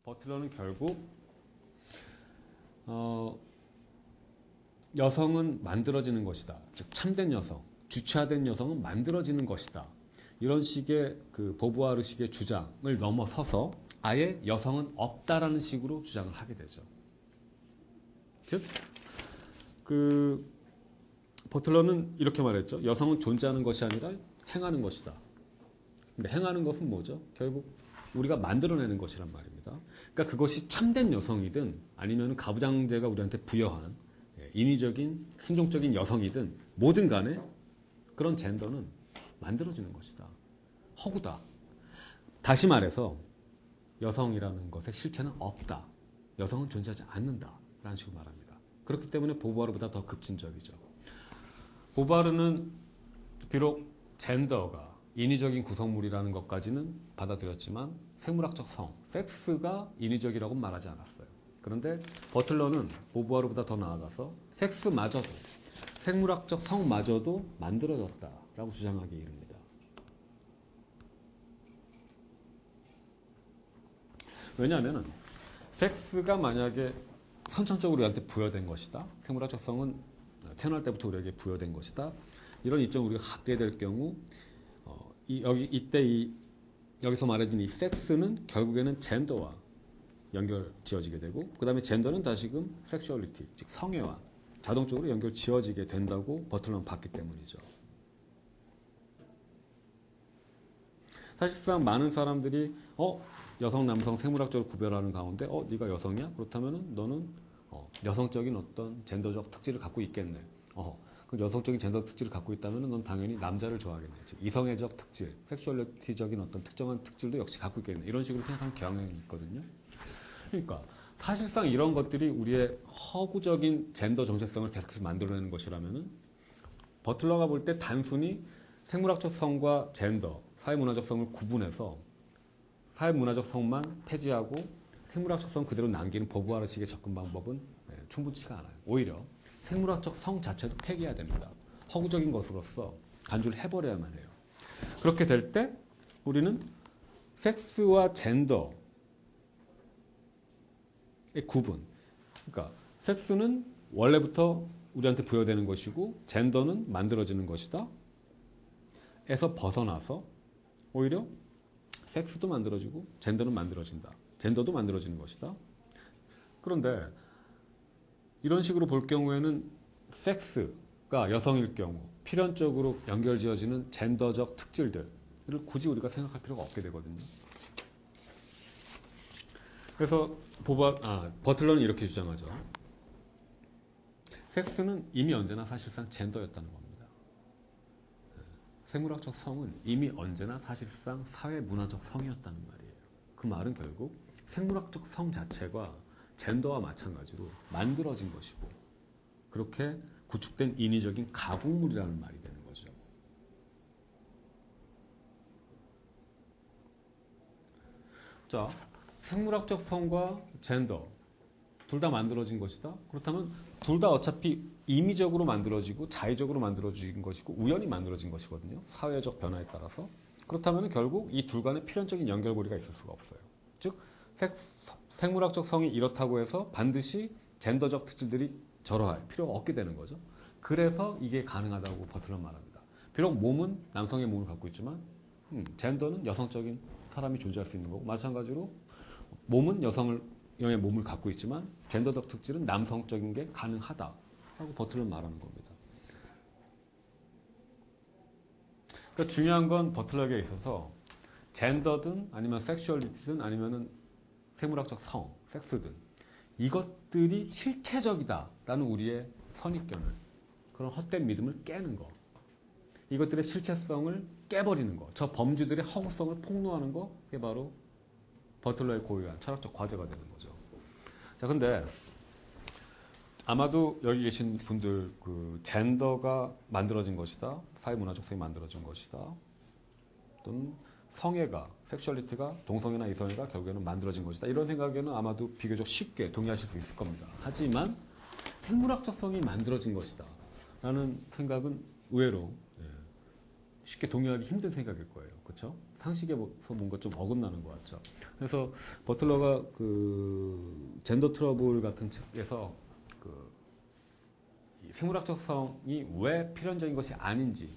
버틀러는 결국 여성은 만들어지는 것이다. 즉 참된 여성, 주체화된 여성은 만들어지는 것이다. 이런 식의 그 보부아르식의 주장을 넘어서서 아예 여성은 없다라는 식으로 주장을 하게 되죠. 즉, 버틀러는 이렇게 말했죠. 여성은 존재하는 것이 아니라 행하는 것이다. 근데 행하는 것은 뭐죠? 결국 우리가 만들어내는 것이란 말입니다. 그러니까 그것이 참된 여성이든 아니면 가부장제가 우리한테 부여한 인위적인 순종적인 여성이든 뭐든 간에 그런 젠더는 만들어지는 것이다. 허구다. 다시 말해서 여성이라는 것의 실체는 없다. 여성은 존재하지 않는다. 라는 식으로 말합니다. 그렇기 때문에 보부아르보다 더 급진적이죠. 보부아르는 비록 젠더가 인위적인 구성물이라는 것까지는 받아들였지만 생물학적 성, 섹스가 인위적이라고 말하지 않았어요. 그런데 버틀러는 보부아르보다 더 나아가서 섹스마저도, 생물학적 성마저도 만들어졌다라고 주장하기에 이릅니다. 왜냐하면 섹스가 만약에 선천적으로 우리한테 부여된 것이다. 생물학적 성은 태어날 때부터 우리에게 부여된 것이다. 이런 입장을 우리가 갖게 될 경우 여기서 말해진 이 섹스는 결국에는 젠더와 연결 지어지게 되고 그 다음에 젠더는 다시금 섹슈얼리티, 즉 성애와 자동적으로 연결 지어지게 된다고 버틀러는 봤기 때문이죠. 사실상 많은 사람들이 여성, 남성 생물학적으로 구별하는 가운데 네가 여성이야? 그렇다면 너는 여성적인 어떤 젠더적 특질을 갖고 있겠네. 그럼 여성적인 젠더 특질을 갖고 있다면 넌 당연히 남자를 좋아하겠네. 즉 이성애적 특질, 섹슈얼리티적인 어떤 특정한 특질도 역시 갖고 있겠네. 이런 식으로 생각하는 경향이 있거든요. 그러니까 사실상 이런 것들이 우리의 허구적인 젠더 정체성을 계속해서 만들어내는 것이라면은 버틀러가 볼 때 단순히 생물학적 성과 젠더, 사회문화적 성을 구분해서 사회문화적 성만 폐지하고 생물학적 성 그대로 남기는 보부아르식의 접근 방법은 충분치가 않아요. 오히려 생물학적 성 자체도 폐기해야 됩니다. 허구적인 것으로서 간주를 해버려야만 해요. 그렇게 될 때 우리는 섹스와 젠더의 구분, 그러니까 섹스는 원래부터 우리한테 부여되는 것이고 젠더는 만들어지는 것이다 에서 벗어나서 오히려 섹스도 만들어지고 젠더는 만들어진다. 젠더도 만들어지는 것이다. 그런데 이런 식으로 볼 경우에는 섹스가 여성일 경우 필연적으로 연결지어지는 젠더적 특질들을 굳이 우리가 생각할 필요가 없게 되거든요. 그래서 버틀러는 이렇게 주장하죠. 섹스는 이미 언제나 사실상 젠더였다는 겁니다. 생물학적 성은 이미 언제나 사실상 사회문화적 성이었다는 말이에요. 그 말은 결국 생물학적 성 자체가 젠더와 마찬가지로 만들어진 것이고 그렇게 구축된 인위적인 가공물이라는 말이 되는 거죠. 자, 생물학적 성과 젠더 둘 다 만들어진 것이다. 그렇다면 둘 다 어차피 임의적으로 만들어지고 자의적으로 만들어진 것이고 우연히 만들어진 것이거든요. 사회적 변화에 따라서. 그렇다면 결국 이 둘 간에 필연적인 연결고리가 있을 수가 없어요. 즉 생물학적 성이 이렇다고 해서 반드시 젠더적 특질들이 저러할 필요가 없게 되는 거죠. 그래서 이게 가능하다고 버틀러는 말합니다. 비록 몸은 남성의 몸을 갖고 있지만 젠더는 여성적인 사람이 존재할 수 있는 거고 마찬가지로 몸은 여성의 몸을 갖고 있지만 젠더적 특질은 남성적인 게 가능하다라고 버틀러는 말하는 겁니다. 그러니까 중요한 건 버틀러에게 있어서 젠더든 아니면 섹슈얼리티든 아니면 생물학적 성, 섹스든 이것들이 실체적이다라는 우리의 선입견을 그런 헛된 믿음을 깨는 거 이것들의 실체성을 깨버리는 거 저 범주들의 허구성을 폭로하는 거 그게 바로 버틀러의 고유한 철학적 과제가 되는 거죠. 자, 근데 아마도 여기 계신 분들 젠더가 만들어진 것이다. 사회문화적 성이 만들어진 것이다. 또는 성애가, 섹슈얼리티가 동성애나 이성애가 결국에는 만들어진 것이다. 이런 생각에는 아마도 비교적 쉽게 동의하실 수 있을 겁니다. 하지만 생물학적 성이 만들어진 것이다. 라는 생각은 의외로 쉽게 동의하기 힘든 생각일 거예요. 그렇죠? 상식에서 뭔가 좀 어긋나는 것 같죠. 그래서 버틀러가 그 젠더 트러블 같은 책에서 그 생물학적 성이 왜 필연적인 것이 아닌지를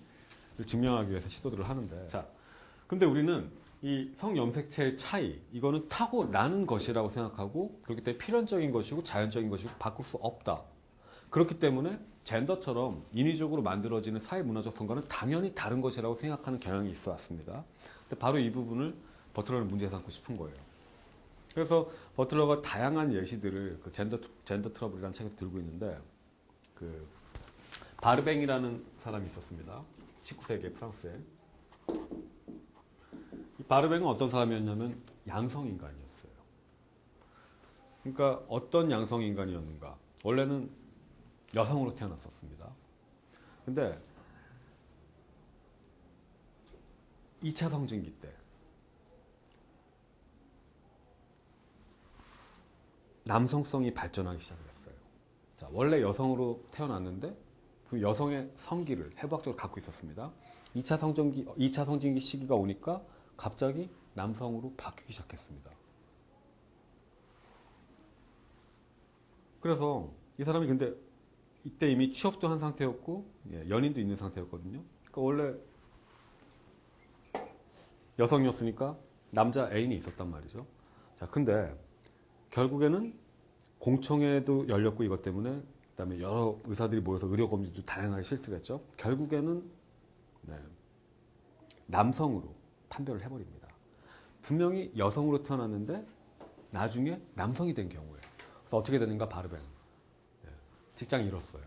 증명하기 위해서 시도들을 하는데, 자, 근데 우리는 이 성염색체의 차이, 이거는 타고 나는 것이라고 생각하고, 그렇기 때문에 필연적인 것이고 자연적인 것이고 바꿀 수 없다. 그렇기 때문에 젠더처럼 인위적으로 만들어지는 사회문화적 성과는 당연히 다른 것이라고 생각하는 경향이 있어 왔습니다. 근데 바로 이 부분을 버틀러는 문제 삼고 싶은 거예요. 그래서 버틀러가 다양한 예시들을 그 젠더 트러블이라는 책에 들고 있는데, 그 바르뱅이라는 사람이 있었습니다. 19세기 프랑스에. 이 바르뱅은 어떤 사람이었냐면 양성인간이었어요. 그러니까 어떤 양성인간이었는가? 원래는 여성으로 태어났었습니다. 근데 2차 성징기 때 남성성이 발전하기 시작했어요. 자, 원래 여성으로 태어났는데 그 여성의 성기를 해부학적으로 갖고 있었습니다. 2차 성징기 시기가 오니까 갑자기 남성으로 바뀌기 시작했습니다. 그래서 이 사람이 근데 이때 이미 취업도 한 상태였고 연인도 있는 상태였거든요. 그러니까 원래 여성이었으니까 남자 애인이 있었단 말이죠. 자, 근데 결국에는 공청회도 열렸고 이것 때문에 그다음에 여러 의사들이 모여서 의료 검진도 다양하게 실시를 했죠. 결국에는 남성으로 판별을 해버립니다. 분명히 여성으로 태어났는데 나중에 남성이 된 경우에 그래서 어떻게 되는가? 바르뱅 직장 잃었어요.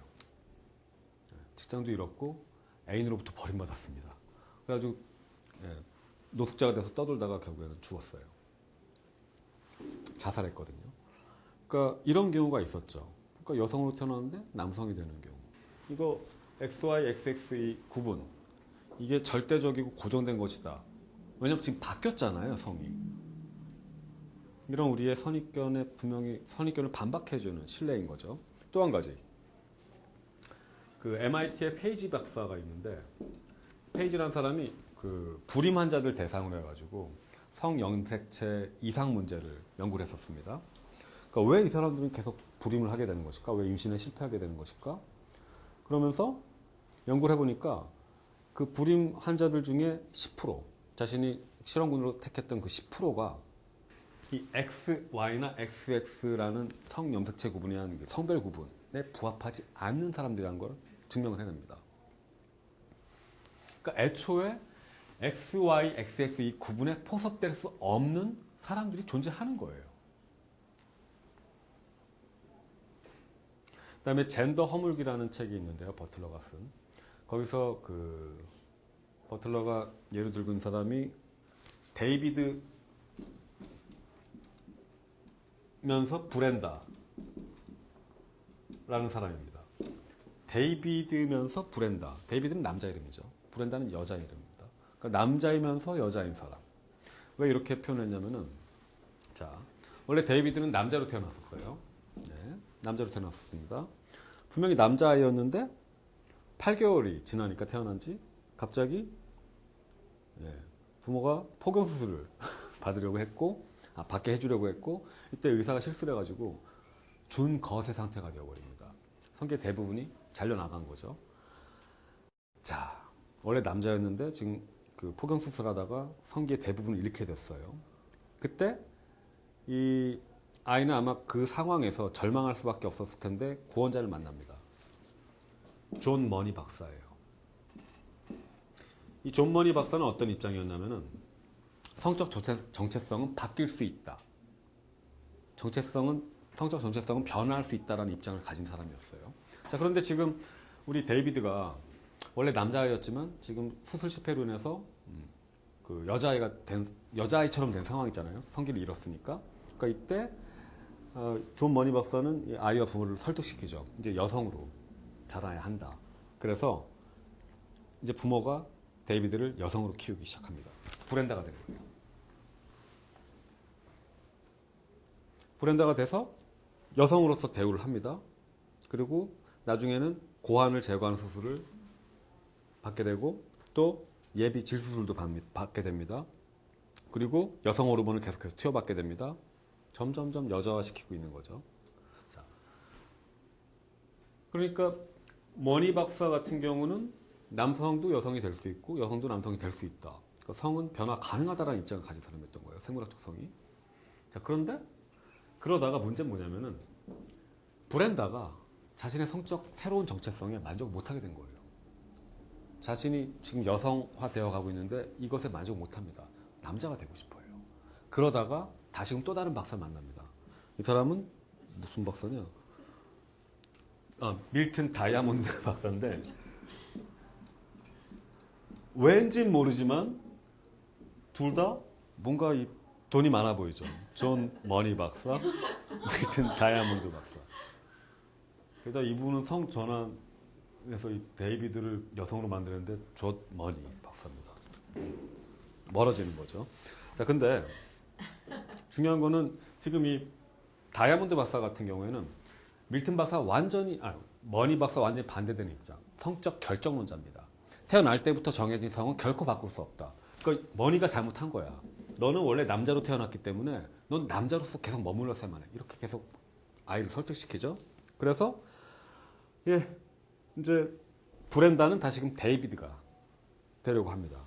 직장도 잃었고 애인으로부터 버림받았습니다. 그래가지고 노숙자가 돼서 떠돌다가 결국에는 죽었어요. 자살했거든요. 그러니까 이런 경우가 있었죠. 그러니까 여성으로 태어났는데 남성이 되는 경우. 이거 XY, XX의 구분. 이게 절대적이고 고정된 것이다. 왜냐면 지금 바뀌었잖아요, 성이. 이런 우리의 선입견에 분명히 선입견을 반박해주는 신뢰인 거죠. 또 한 가지. 그 MIT의 페이지 박사가 있는데, 페이지라는 사람이 그 불임 환자들 대상으로 해가지고 성염색체 이상 문제를 연구를 했었습니다. 그러니까 왜 이 사람들은 계속 불임을 하게 되는 것일까? 왜 임신에 실패하게 되는 것일까? 그러면서 연구를 해보니까 그 불임 환자들 중에 10%, 자신이 실험군으로 택했던 그 10%가 이 XY나 XX라는 성염색체 구분이 한 성별 구분에 부합하지 않는 사람들이라는 걸 증명을 해냅니다. 그러니까 애초에 XY, XX 이 구분에 포섭될 수 없는 사람들이 존재하는 거예요. 그 다음에 젠더 허물기라는 책이 있는데요. 버틀러가 쓴. 거기서 그 버틀러가 예로 들고 있는 사람이 데이비드 면서 브렌다라는 사람입니다. 데이비드면서 브렌다. 데이비드는 남자 이름이죠. 브렌다는 여자 이름입니다. 그러니까 남자이면서 여자인 사람. 왜 이렇게 표현했냐면은, 자, 원래 데이비드는 남자로 태어났었어요. 네, 남자로 태어났었습니다. 분명히 남자아이였는데 8개월이 지나니까 태어난 지 갑자기 부모가 포경수술을 받으려고 했고, 받게 해주려고 했고, 이때 의사가 실수를 해가지고 준거세 상태가 되어버립니다. 성기 대부분이 잘려나간 거죠. 자, 원래 남자였는데 지금 그 포경수술 하다가 성기의 대부분을 잃게 됐어요. 그때 이 아이는 아마 그 상황에서 절망할 수밖에 없었을 텐데 구원자를 만납니다. 존 머니 박사예요. 이 존 머니 박사는 어떤 입장이었냐면은 성적 정체성은 바뀔 수 있다. 성적 정체성은 변화할 수 있다라는 입장을 가진 사람이었어요. 자, 그런데 지금 우리 데이비드가 원래 남자아이였지만 지금 수술 실패로 인해서 그 여자아이처럼 된 상황이잖아요. 성기를 잃었으니까. 그러니까 이때 존 머니 박사는 아이와 부모를 설득시키죠. 이제 여성으로 자라야 한다. 그래서 이제 부모가 데이비드를 여성으로 키우기 시작합니다. 브렌다가 되는 거예요. 브렌다가 돼서 여성으로서 대우를 합니다. 그리고 나중에는 고환을 제거하는 수술을 받게 되고 또 예비 질수술도 받게 됩니다. 그리고 여성 호르몬을 계속해서 투여받게 됩니다. 점점점 여자화시키고 있는 거죠. 자, 그러니까 머니 박사 같은 경우는 남성도 여성이 될 수 있고 여성도 남성이 될 수 있다. 그러니까 성은 변화 가능하다라는 입장을 가진 사람이었던 거예요. 생물학적 성이. 자, 그런데 그러다가 문제는 뭐냐면은 브렌다가 자신의 성적 새로운 정체성에 만족을 못하게 된 거예요. 자신이 지금 여성화되어 가고 있는데 이것에 만족 못합니다. 남자가 되고 싶어요. 그러다가 다시금 또 다른 박사를 만납니다. 이 사람은 무슨 박사냐? 밀튼 다이아몬드 박사인데 왠지 모르지만 둘 다 뭔가 이 돈이 많아 보이죠. 존 머니 박사, 밀튼 다이아몬드 박사. 게다가 이분은 성 전환에서 이 데이비드를 여성으로 만드는데 존 머니 박사입니다. 멀어지는 거죠. 자, 근데 중요한 거는 지금 이 다이아몬드 박사 같은 경우에는 밀튼 박사 머니 박사 완전히 반대되는 입장. 성적 결정론자입니다. 태어날 때부터 정해진 성은 결코 바꿀 수 없다. 그러니까 머니가 잘못한 거야. 너는 원래 남자로 태어났기 때문에 넌 남자로서 계속 머물렀어야만 해. 이렇게 계속 아이를 설득시키죠. 그래서 이제 브렌다는 다시금 데이비드가 되려고 합니다.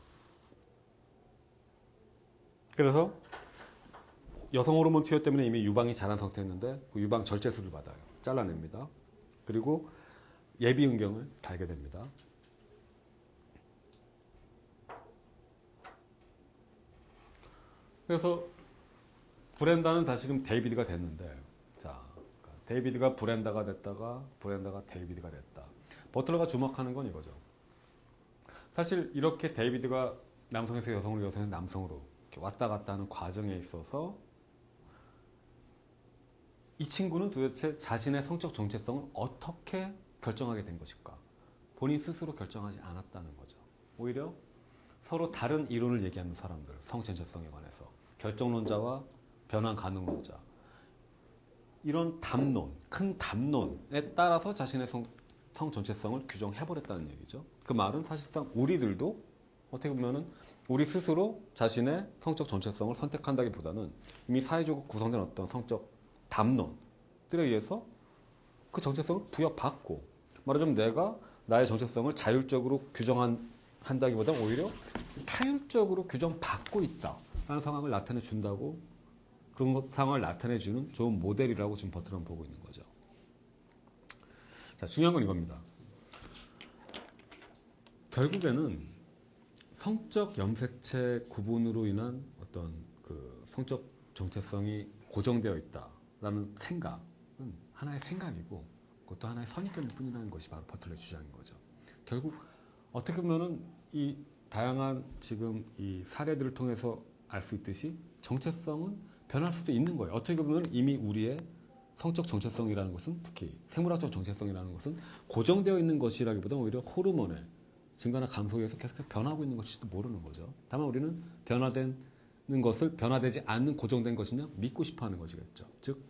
그래서 여성 호르몬 투여 때문에 이미 유방이 자란 상태였는데 그 유방 절제술을 받아요. 잘라냅니다. 그리고 예비 음경을 달게 됩니다. 그래서 브렌다는 다시금 데이비드가 됐는데, 자, 데이비드가 브렌다가 됐다가 브렌다가 데이비드가 됐다. 버틀러가 주목하는 건 이거죠. 사실 이렇게 데이비드가 남성에서 여성으로 여성에서 남성으로 이렇게 왔다 갔다 하는 과정에 있어서 이 친구는 도대체 자신의 성적 정체성을 어떻게 결정하게 된 것일까? 본인 스스로 결정하지 않았다는 거죠. 오히려 서로 다른 이론을 얘기하는 사람들, 성 정체성에 관해서 결정론자와 변환 가능론자, 이런 담론, 큰 담론에 따라서 자신의 성 정체성을 규정해버렸다는 얘기죠. 그 말은 사실상 우리들도 어떻게 보면은 우리 스스로 자신의 성적 정체성을 선택한다기보다는 이미 사회적으로 구성된 어떤 성적 담론들에 의해서 그 정체성을 부여받고, 말하자면 내가 나의 정체성을 자율적으로 규정한다기보다 오히려 타율적으로 규정받고 있다라는 상황을 나타내 준다고, 그런 상황을 나타내 주는 좋은 모델이라고 지금 버트럼은 보고 있는 거죠. 자, 중요한 건 이겁니다. 결국에는 성적 염색체 구분으로 인한 어떤 그 성적 정체성이 고정되어 있다라는 생각은 하나의 생각이고 그것도 하나의 선입견일 뿐이라는 것이 바로 버틀러의 주장인 거죠. 결국 어떻게 보면은 이 다양한 지금 이 사례들을 통해서 알 수 있듯이 정체성은 변할 수도 있는 거예요. 어떻게 보면 이미 우리의 성적 정체성이라는 것은, 특히 생물학적 정체성이라는 것은 고정되어 있는 것이라기보다는 오히려 호르몬의 증가나 감소에 의해서 계속 변하고 있는 것일지도 모르는 거죠. 다만 우리는 변화되는 것을 변화되지 않는 고정된 것이냐 믿고 싶어 하는 것이겠죠. 즉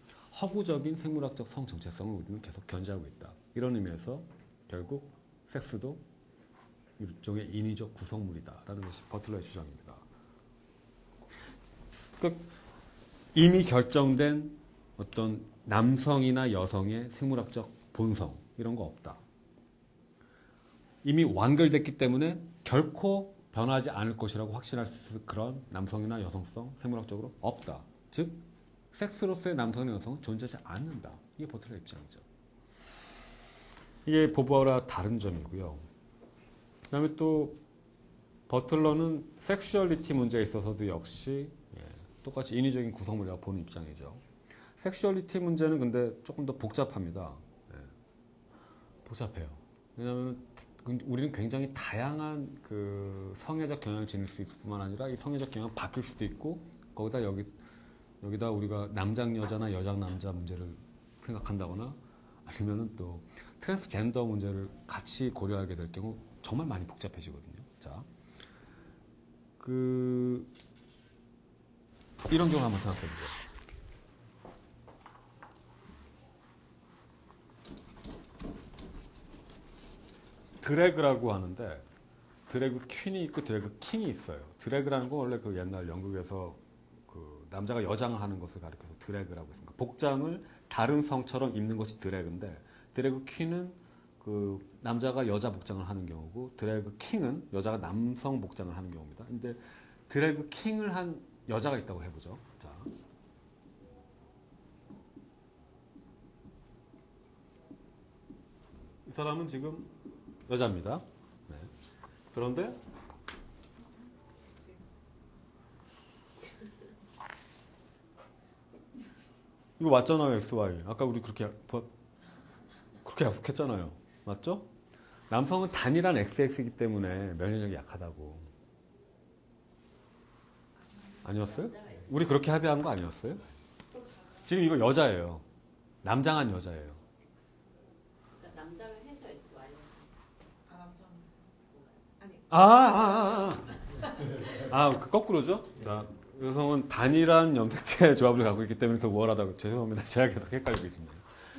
허구적인 생물학적 성 정체성을 우리는 계속 견지하고 있다. 이런 의미에서 결국 섹스도 일종의 인위적 구성물이다라는 것이 버틀러의 주장입니다. 그러니까 이미 결정된 어떤 남성이나 여성의 생물학적 본성 이런 거 없다. 이미 완결됐기 때문에 결코 변하지 않을 것이라고 확신할 수 있는 그런 남성이나 여성성 생물학적으로 없다. 즉 섹스로서의 남성이나 여성은 존재하지 않는다. 이게 버틀러의 입장이죠. 이게 보버와 다른 점이고요. 그 다음에 또 버틀러는 섹슈얼리티 문제에 있어서도 역시 똑같이 인위적인 구성물이라고 보는 입장이죠. 섹슈얼리티 문제는 근데 조금 더 복잡합니다. 복잡해요. 왜냐하면 우리는 굉장히 다양한 그 성애적 경향을 지닐 수 있을 뿐만 아니라 이 성애적 경향은 바뀔 수도 있고, 거기다 여기다 우리가 남장 여자나 여장 남자 문제를 생각한다거나 아니면은 또 트랜스젠더 문제를 같이 고려하게 될 경우 정말 많이 복잡해지거든요. 자, 이런 경우 한번 생각해 보죠. 드래그라고 하는데, 드래그 퀸이 있고 드래그 킹이 있어요. 드래그라는 건 원래 그 옛날 영국에서 그 남자가 여장을 하는 것을 가리켜서 드래그라고 했습니다. 복장을 다른 성처럼 입는 것이 드래그인데 드래그 퀸은 그 남자가 여자 복장을 하는 경우고 드래그 킹은 여자가 남성 복장을 하는 경우입니다. 근데 드래그 킹을 한 여자가 있다고 해보죠. 자, 이 사람은 지금 여자입니다. 네. 그런데 이거 맞잖아요, XY. 아까 우리 그렇게 약속했잖아요. 맞죠? 남성은 단일한 XX이기 때문에 면역력이 약하다고. 아니었어요? 우리 그렇게 합의한 거 아니었어요? 지금 이거 여자예요. 남장한 여자예요. 그러니까 남장을 해서 XY. 그 거꾸로죠? 자, 여성은 단일한 염색체 조합을 갖고 있기 때문에 더 우월하다고. 죄송합니다. 제가 계속 헷갈리고 있네요.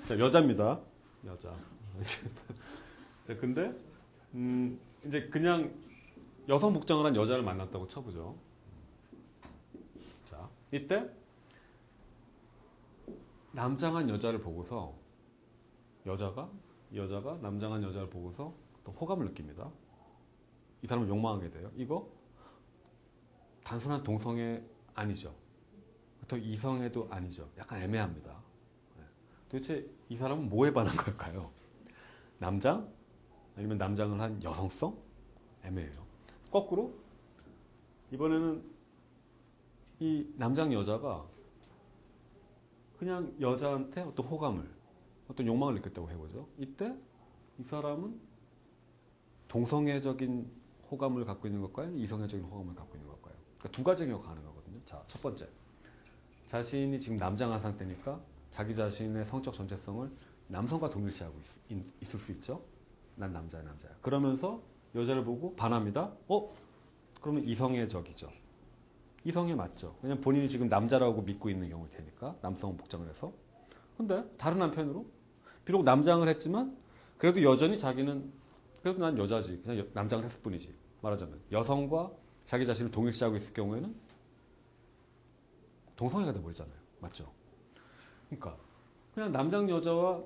자, 여자입니다. 여자. 자, 근데, 이제 그냥 여성 복장을 한 여자를 만났다고 쳐보죠. 자, 이때, 남장한 여자를 보고서, 여자가 남장한 여자를 보고서 또 호감을 느낍니다. 이 사람을 욕망하게 돼요. 이거 단순한 동성애 아니죠. 또 이성애도 아니죠. 약간 애매합니다. 도대체 이 사람은 뭐에 반한 걸까요? 남장? 아니면 남장을 한 여성성? 애매해요. 거꾸로 이번에는 이 남장 여자가 그냥 여자한테 어떤 호감을, 어떤 욕망을 느꼈다고 해보죠. 이때 이 사람은 동성애적인 호감을 갖고 있는 것과요? 이성애적인 호감을 갖고 있는 것과요? 그러니까 두 가지 경우가 가능하거든요. 자, 첫 번째. 자신이 지금 남장한 상태니까 자기 자신의 성적 전체성을 남성과 동일시하고 있을 수 있죠. 난 남자야. 그러면서 여자를 보고 반합니다. 그러면 이성애적이죠. 이성애 맞죠. 왜냐면 본인이 지금 남자라고 믿고 있는 경우일 테니까 남성 복장을 해서. 근데 다른 한편으로 비록 남장을 했지만 그래도 여전히 자기는 그래도 난 여자지. 그냥 남장을 했을 뿐이지. 말하자면 여성과 자기 자신을 동일시하고 있을 경우에는 동성애가 돼버리잖아요. 맞죠? 그러니까 그냥 남장 여자와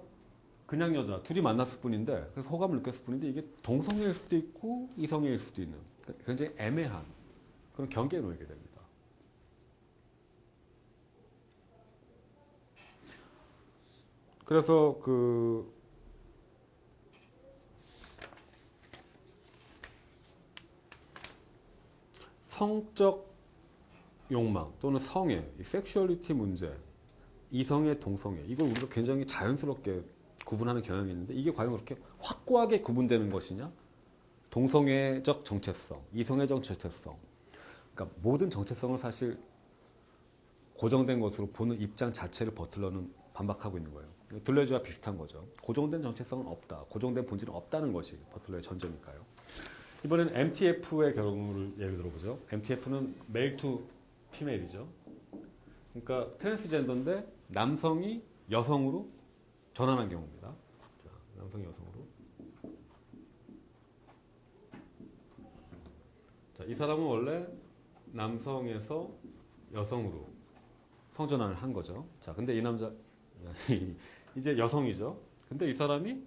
그냥 여자 둘이 만났을 뿐인데 그래서 호감을 느꼈을 뿐인데 이게 동성애일 수도 있고 이성애일 수도 있는 굉장히 애매한 그런 경계에 놓이게 됩니다. 그래서 그 성적 욕망 또는 성애, 이 섹슈얼리티 문제, 이성애, 동성애 이걸 우리가 굉장히 자연스럽게 구분하는 경향이 있는데 이게 과연 그렇게 확고하게 구분되는 것이냐? 동성애적 정체성, 이성애적 정체성. 그러니까 모든 정체성을 사실 고정된 것으로 보는 입장 자체를 버틀러는 반박하고 있는 거예요. 둘레주와 비슷한 거죠. 고정된 정체성은 없다. 고정된 본질은 없다는 것이 버틀러의 전제니까요. 이번에는 MTF의 경우를 예를 들어보죠. MTF는 메일 투 피메일이죠. 그러니까 트랜스젠더인데 남성이 여성으로 전환한 경우입니다. 자, 남성이 여성으로. 자, 이 사람은 원래 남성에서 여성으로 성전환을 한 거죠. 자, 근데 이 남자 이제 여성이죠. 근데 이 사람이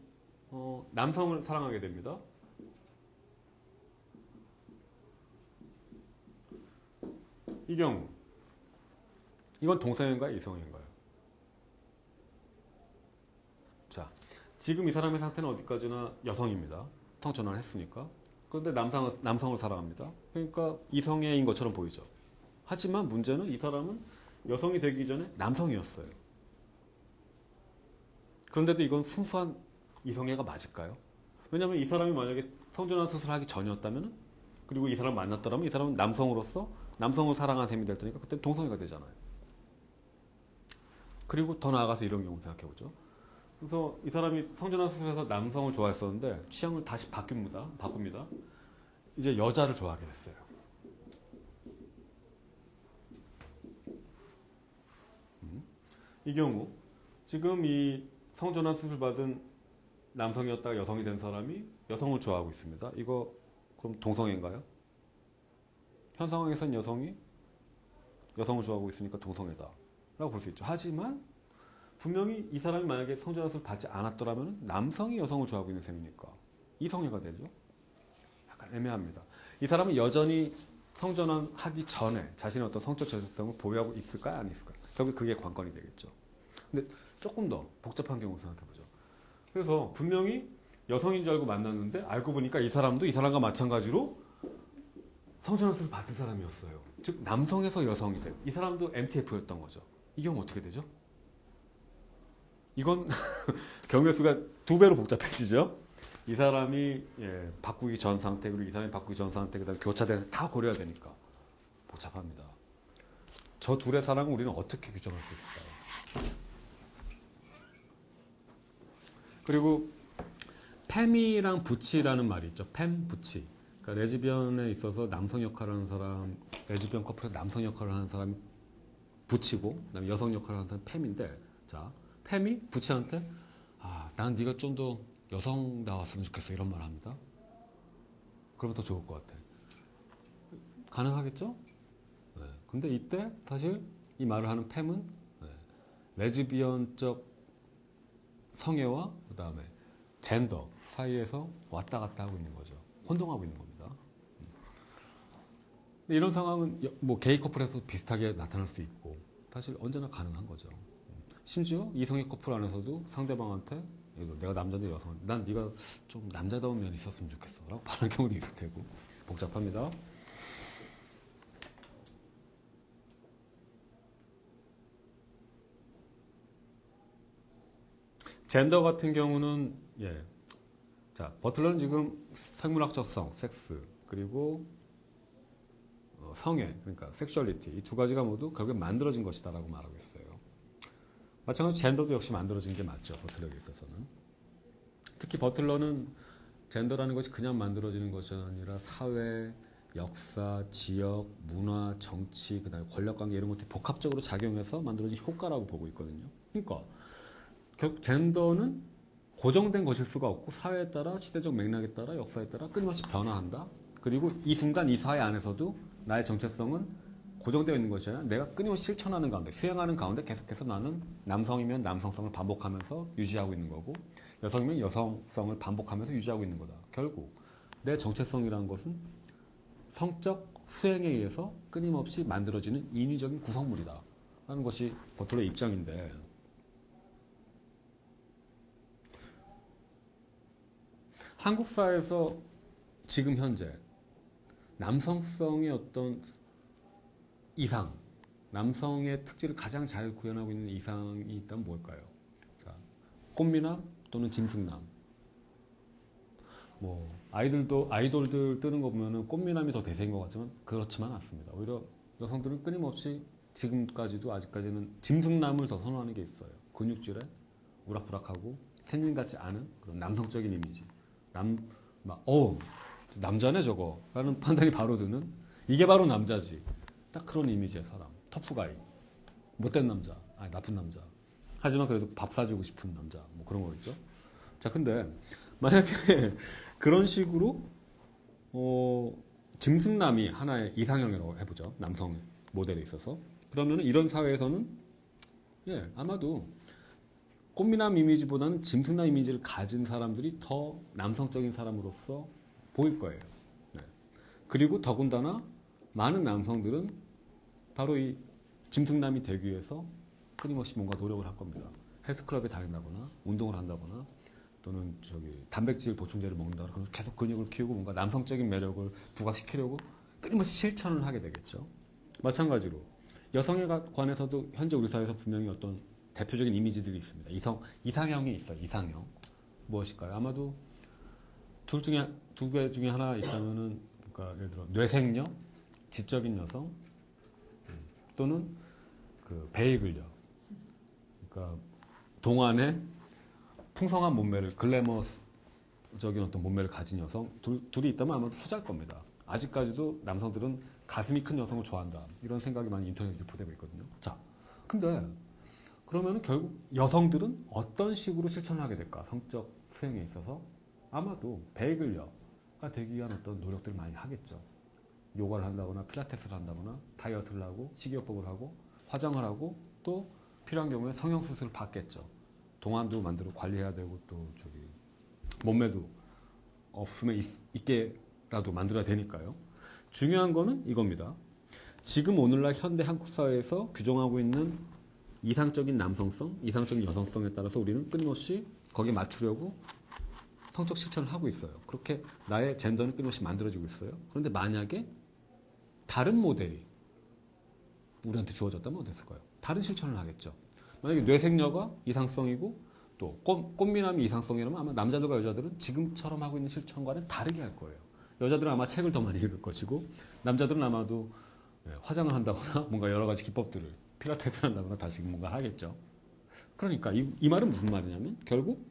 남성을 사랑하게 됩니다. 이 경우 이건 동성애인가요? 이성애인가요? 자, 지금 이 사람의 상태는 어디까지나 여성입니다. 성전환을 했으니까. 그런데 남성을 사랑합니다. 그러니까 이성애인 것처럼 보이죠. 하지만 문제는 이 사람은 여성이 되기 전에 남성이었어요. 그런데도 이건 순수한 이성애가 맞을까요? 왜냐하면 이 사람이 만약에 성전환 수술을 하기 전이었다면 그리고 이 사람을 만났더라면 이 사람은 남성으로서 남성을 사랑하는 셈이 될 테니까 그때 동성애가 되잖아요. 그리고 더 나아가서 이런 경우 생각해보죠. 그래서 이 사람이 성전환 수술해서 남성을 좋아했었는데 취향을 다시 바꿉니다. 이제 여자를 좋아하게 됐어요. 이 경우 지금 이 성전환 수술 받은 남성이었다가 여성이 된 사람이 여성을 좋아하고 있습니다. 이거 그럼 동성애인가요? 현 상황에선 여성을 좋아하고 있으니까 동성애다 라고 볼 수 있죠. 하지만 분명히 이 사람이 만약에 성전환수를 받지 않았더라면 남성이 여성을 좋아하고 있는 셈이니까 이성애가 되죠. 약간 애매합니다. 이 사람은 여전히 성전환 하기 전에 자신의 어떤 성적 정체성을 보유하고 있을까요? 안 있을까요? 결국 그게 관건이 되겠죠. 근데 조금 더 복잡한 경우 생각해보죠. 그래서 분명히 여성인 줄 알고 만났는데 알고 보니까 이 사람도 이 사람과 마찬가지로 성전환수를 받은 사람이었어요. 즉 남성에서 여성이 된 이 사람도 MTF였던 거죠. 이 경우 어떻게 되죠? 이건 경우의 수가 2배로 복잡해지죠. 이 사람이 바꾸기 전 상태 그리고 이 사람이 바꾸기 전 상태 그다음에 교차되는 다 고려해야 되니까 복잡합니다. 저 둘의 사랑을 우리는 어떻게 규정할 수 있을까요? 그리고 팸이랑 부치라는 말이 있죠. 팸, 부치. 그러니까 레즈비언에 있어서 남성 역할을 하는 사람, 레즈비언 커플에서 남성 역할을 하는 사람이 부치고 그다음에 여성 역할을 하는 사람이 팸인데, 자, 팸이 부치한테 난 네가 좀 더 여성다웠으면 좋겠어 이런 말을 합니다. 그러면 더 좋을 것 같아. 가능하겠죠? 네. 근데 이때 사실 이 말을 하는 팸은 레즈비언적 성애와 그 다음에 젠더 사이에서 왔다 갔다 하고 있는 거죠. 혼동하고 있는 겁니다. 근데 이런 상황은 뭐 게이 커플에서 비슷하게 나타날 수 있고 사실 언제나 가능한 거죠. 심지어 이성애 커플 안에서도 상대방한테 내가 남자인데 여성, 난 네가 좀 남자다운 면이 있었으면 좋겠어 라고 말하는 경우도 있을 테고 복잡합니다. 젠더 같은 경우는 자, 버틀러는 지금 생물학적 성, 섹스 그리고 성애, 그러니까 섹슈얼리티 이 두 가지가 모두 결국에 만들어진 것이다 라고 말하고 있어요. 마찬가지로 젠더도 역시 만들어진 게 맞죠. 버틀러에 있어서는. 특히 버틀러는 젠더라는 것이 그냥 만들어지는 것이 아니라 사회, 역사, 지역, 문화, 정치, 그다음에 권력관계 이런 것들이 복합적으로 작용해서 만들어진 효과라고 보고 있거든요. 그러니까 결국 젠더는 고정된 것일 수가 없고 사회에 따라, 시대적 맥락에 따라, 역사에 따라 끊임없이 변화한다. 그리고 이 순간 이 사회 안에서도 나의 정체성은 고정되어 있는 것이 아니라 내가 끊임없이 실천하는 가운데, 수행하는 가운데 계속해서 나는 남성이면 남성성을 반복하면서 유지하고 있는 거고 여성이면 여성성을 반복하면서 유지하고 있는 거다. 결국 내 정체성이라는 것은 성적 수행에 의해서 끊임없이 만들어지는 인위적인 구성물이다 라는 것이 버틀러의 입장인데, 한국 사회에서 지금 현재 남성성의 어떤 이상, 남성의 특질을 가장 잘 구현하고 있는 이상이 있다면 뭘까요? 자, 꽃미남 또는 짐승남. 뭐 아이돌들 뜨는 거 보면은 꽃미남이 더 대세인 것 같지만 그렇지만 않습니다. 오히려 여성들은 끊임없이 지금까지도 아직까지는 짐승남을 더 선호하는 게 있어요. 근육질에 우락부락하고 생긴 같지 않은 그런 남성적인 이미지. 남자네 저거 라는 판단이 바로 드는, 이게 바로 남자지. 딱 그런 이미지의 사람. 터프가이. 못된 남자. 나쁜 남자. 하지만 그래도 밥 사주고 싶은 남자. 뭐 그런 거겠죠. 자, 근데 만약에 그런 식으로 짐승남이 하나의 이상형이라고 해보죠. 남성 모델에 있어서. 그러면 이런 사회에서는 아마도 꽃미남 이미지보다는 짐승남 이미지를 가진 사람들이 더 남성적인 사람으로서 보일 거예요. 그리고 더군다나 많은 남성들은 바로 이 짐승남이 되기 위해서 끊임없이 뭔가 노력을 할 겁니다. 헬스클럽에 다닌다거나 운동을 한다거나 또는 단백질 보충제를 먹는다거나 그래서 계속 근육을 키우고 뭔가 남성적인 매력을 부각시키려고 끊임없이 실천을 하게 되겠죠. 마찬가지로 여성에 관해서도 현재 우리 사회에서 분명히 어떤 대표적인 이미지들이 있습니다. 이상형이 있어요. 이상형. 무엇일까요? 아마도 두 개 중에 하나 있다면은, 그러니까 예를 들어 뇌생녀, 지적인 여성, 또는 그 베이글녀. 그러니까 동안의 풍성한 몸매를, 글래머적인 어떤 몸매를 가진 여성 둘이 있다면 아마도 후자일 겁니다. 아직까지도 남성들은 가슴이 큰 여성을 좋아한다. 이런 생각이 많이 인터넷에 유포되고 있거든요. 자, 근데 그러면 결국 여성들은 어떤 식으로 실천을 하게 될까? 성적 수행에 있어서 아마도 베이글녀가 되기 위한 어떤 노력들을 많이 하겠죠. 요가를 한다거나 필라테스를 한다거나 다이어트를 하고 식이요법을 하고 화장을 하고 또 필요한 경우에 성형수술을 받겠죠. 동안도 만들어 관리해야 되고 또 몸매도 없으면 있게라도 만들어야 되니까요. 중요한 거는 이겁니다. 지금 오늘날 현대 한국 사회에서 규정하고 있는 이상적인 남성성, 이상적인 여성성에 따라서 우리는 끊임없이 거기에 맞추려고 성적 실천을 하고 있어요. 그렇게 나의 젠더는 끊임없이 만들어지고 있어요. 그런데 만약에 다른 모델이 우리한테 주어졌다면 어땠을까요? 다른 실천을 하겠죠. 만약에 뇌생녀가 이상성이고 또 꽃미남이 이상성이라면 아마 남자들과 여자들은 지금처럼 하고 있는 실천과는 다르게 할 거예요. 여자들은 아마 책을 더 많이 읽을 것이고 남자들은 아마도 화장을 한다거나 뭔가 여러 가지 기법들을 필라테스를 한다거나 다시 뭔가 하겠죠. 그러니까 이 말은 무슨 말이냐면 결국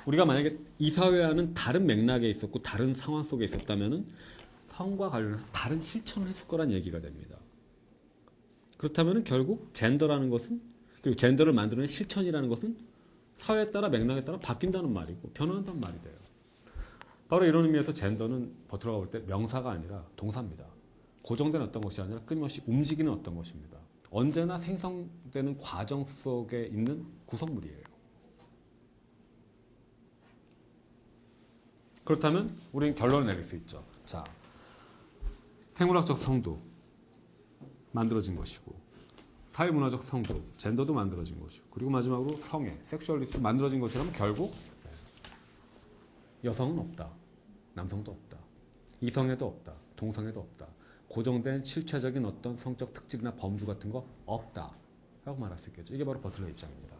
우리가 만약에 이 사회와는 다른 맥락에 있었고 다른 상황 속에 있었다면 성과 관련해서 다른 실천을 했을 거란 얘기가 됩니다. 그렇다면 결국 젠더라는 것은 그리고 젠더를 만드는 실천이라는 것은 사회에 따라 맥락에 따라 바뀐다는 말이고 변화한다는 말이 돼요. 바로 이런 의미에서 젠더는 들어가 볼 때 명사가 아니라 동사입니다. 고정된 어떤 것이 아니라 끊임없이 움직이는 어떤 것입니다. 언제나 생성되는 과정 속에 있는 구성물이에요. 그렇다면 우리는 결론을 내릴 수 있죠. 자, 생물학적 성도 만들어진 것이고 사회문화적 성도, 젠더도 만들어진 것이고 그리고 마지막으로 성애, 섹슈얼리티도 만들어진 것이라면 결국 여성은 없다. 남성도 없다. 이성애도 없다. 동성애도 없다. 고정된 실체적인 어떤 성적 특질이나 범주 같은 거 없다. 라고 말할 수 있겠죠. 이게 바로 버틀러의 입장입니다.